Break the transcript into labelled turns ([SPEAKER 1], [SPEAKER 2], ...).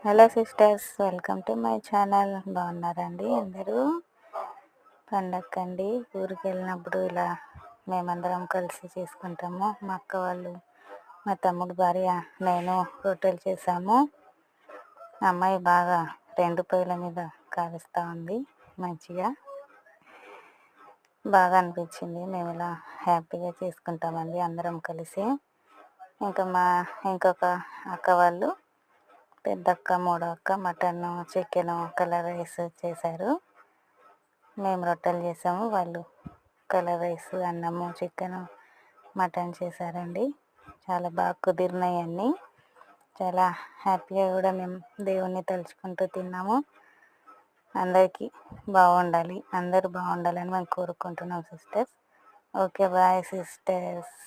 [SPEAKER 1] Hello sisters, welcome to my channel. బాగున్నారండి అందరూ? పండక్కండి ఊరికి వెళ్ళినప్పుడు ఇలా మేమందరం కలిసి చేసుకుంటాము. మా అక్క వాళ్ళు, మా తమ్ముడు భార్య, నేను రొట్టెలు చేసాము. అమ్మాయి బాగా 2 పొయ్యిల మీద కాలుస్తూ ఉంది. మంచిగా బాగా అనిపించింది. మేము ఇలా హ్యాపీగా చేసుకుంటామండి అందరం కలిసి. ఇంకొక అక్క వాళ్ళు, పెద్దక్క, మూడో అక్క మటన్, చికెను, కలర్ రైస్ చేశారు. మేము రొట్టెలు చేసాము, వాళ్ళు కలర్ రైస్, అన్నము, చికెను, మటన్ చేశారండి. చాలా బాగా కుదిరినాయి అన్నీ. చాలా హ్యాపీగా కూడా మేము దేవుణ్ణి తలుచుకుంటూ తిన్నాము. అందరికీ బాగుండాలి, అందరూ బాగుండాలని మేము కోరుకుంటున్నాం సిస్టర్స్. Okay, bye sisters.